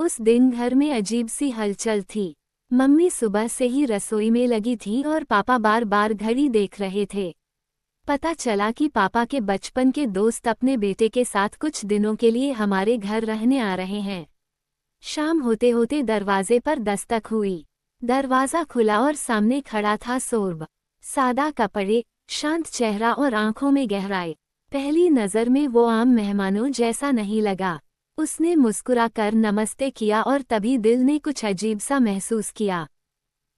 उस दिन घर में अजीब सी हलचल थी। मम्मी सुबह से ही रसोई में लगी थी और पापा बार बार घड़ी देख रहे थे। पता चला कि पापा के बचपन के दोस्त अपने बेटे के साथ कुछ दिनों के लिए हमारे घर रहने आ रहे हैं। शाम होते होते दरवाजे पर दस्तक हुई। दरवाजा खुला और सामने खड़ा था सौरभ। सादा कपड़े, शांत चेहरा और आंखों में गहराई। पहली नज़र में वो आम मेहमानों जैसा नहीं लगा। उसने मुस्कुराकर नमस्ते किया और तभी दिल ने कुछ अजीब सा महसूस किया।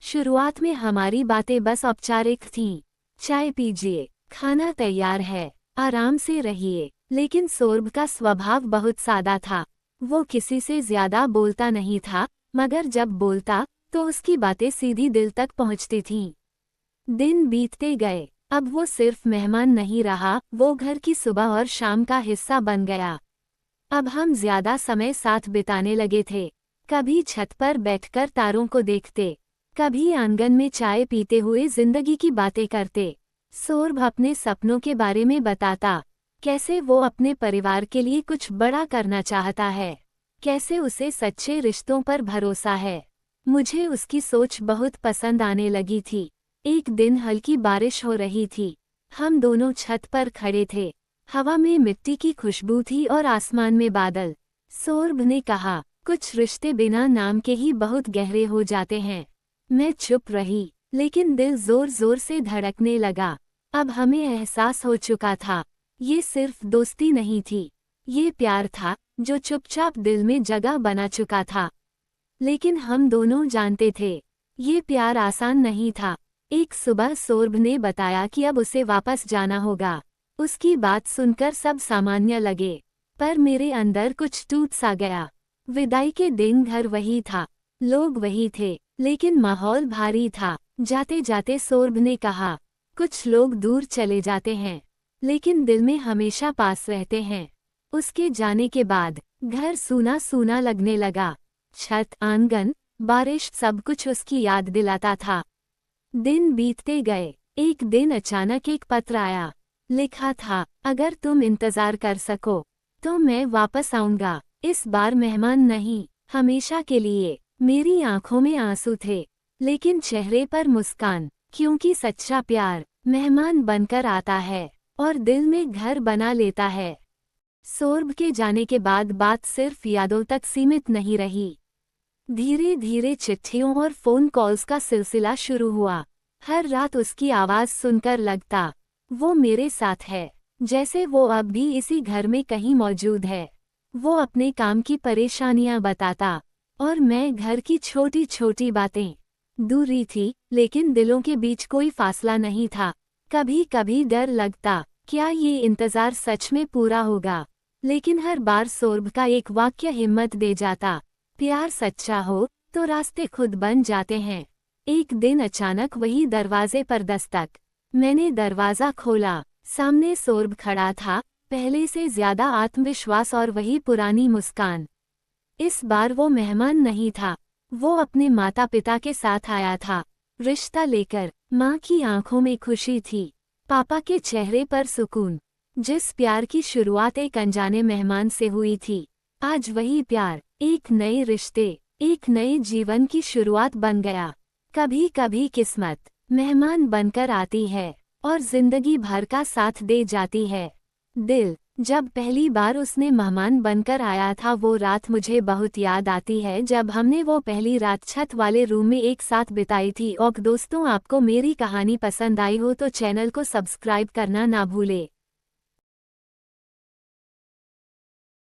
शुरुआत में हमारी बातें बस औपचारिक थीं। चाय पीजिए, खाना तैयार है, आराम से रहिए। लेकिन सौरभ का स्वभाव बहुत सादा था। वो किसी से ज्यादा बोलता नहीं था, मगर जब बोलता तो उसकी बातें सीधी दिल तक पहुंचती थीं। दिन बीतते गए। अब वो सिर्फ मेहमान नहीं रहा, वो घर की सुबह और शाम का हिस्सा बन गया। अब हम ज्यादा समय साथ बिताने लगे थे। कभी छत पर बैठकर तारों को देखते, कभी आंगन में चाय पीते हुए जिंदगी की बातें करते। सौरभ अपने सपनों के बारे में बताता, कैसे वो अपने परिवार के लिए कुछ बड़ा करना चाहता है, कैसे उसे सच्चे रिश्तों पर भरोसा है। मुझे उसकी सोच बहुत पसंद आने लगी थी। एक दिन हल्की बारिश हो रही थी। हम दोनों छत पर खड़े थे। हवा में मिट्टी की खुशबू थी और आसमान में बादल। सौरभ ने कहा, कुछ रिश्ते बिना नाम के ही बहुत गहरे हो जाते हैं। मैं चुप रही, लेकिन दिल जोर जोर से धड़कने लगा। अब हमें एहसास हो चुका था, ये सिर्फ दोस्ती नहीं थी, ये प्यार था जो चुपचाप दिल में जगह बना चुका था। लेकिन हम दोनों जानते थे, ये प्यार आसान नहीं था। एक सुबह सौरभ ने बताया कि अब उसे वापस जाना होगा। उसकी बात सुनकर सब सामान्य लगे, पर मेरे अंदर कुछ टूट सा गया। विदाई के दिन घर वही था, लोग वही थे, लेकिन माहौल भारी था। जाते जाते सौरभ ने कहा, कुछ लोग दूर चले जाते हैं, लेकिन दिल में हमेशा पास रहते हैं। उसके जाने के बाद घर सूना सूना लगने लगा। छत, आंगन, बारिश, सब कुछ उसकी याद दिलाता था। दिन बीतते गए। एक दिन अचानक एक पत्र आया। लिखा था, अगर तुम इंतजार कर सको तो मैं वापस आऊंगा। इस बार मेहमान नहीं, हमेशा के लिए। मेरी आंखों में आंसू थे, लेकिन चेहरे पर मुस्कान, क्योंकि सच्चा प्यार मेहमान बनकर आता है और दिल में घर बना लेता है। सौरभ के जाने के बाद बात सिर्फ यादों तक सीमित नहीं रही। धीरे धीरे चिट्ठियों और फोन कॉल्स का सिलसिला शुरू हुआ। हर रात उसकी आवाज़ सुनकर लगता, वो मेरे साथ है, जैसे वो अब भी इसी घर में कहीं मौजूद है। वो अपने काम की परेशानियां बताता और मैं घर की छोटी छोटी बातें। दूरी थी, लेकिन दिलों के बीच कोई फासला नहीं था। कभी कभी डर लगता, क्या ये इंतज़ार सच में पूरा होगा। लेकिन हर बार सौरभ का एक वाक्य हिम्मत दे जाता, प्यार सच्चा हो तो रास्ते खुद बन जाते हैं। एक दिन अचानक वही दरवाजे पर दस्तक। मैंने दरवाज़ा खोला। सामने सौरभ खड़ा था, पहले से ज्यादा आत्मविश्वास और वही पुरानी मुस्कान। इस बार वो मेहमान नहीं था, वो अपने माता पिता के साथ आया था, रिश्ता लेकर। माँ की आंखों में खुशी थी, पापा के चेहरे पर सुकून। जिस प्यार की शुरुआत एक अनजाने मेहमान से हुई थी, आज वही प्यार एक नए रिश्ते, एक नए जीवन की शुरुआत बन गया। कभी कभी किस्मत मेहमान बनकर आती है और जिंदगी भर का साथ दे जाती है। दिल, जब पहली बार उसने मेहमान बनकर आया था, वो रात मुझे बहुत याद आती है, जब हमने वो पहली रात छत वाले रूम में एक साथ बिताई थी। और दोस्तों, आपको मेरी कहानी पसंद आई हो तो चैनल को सब्सक्राइब करना ना भूले।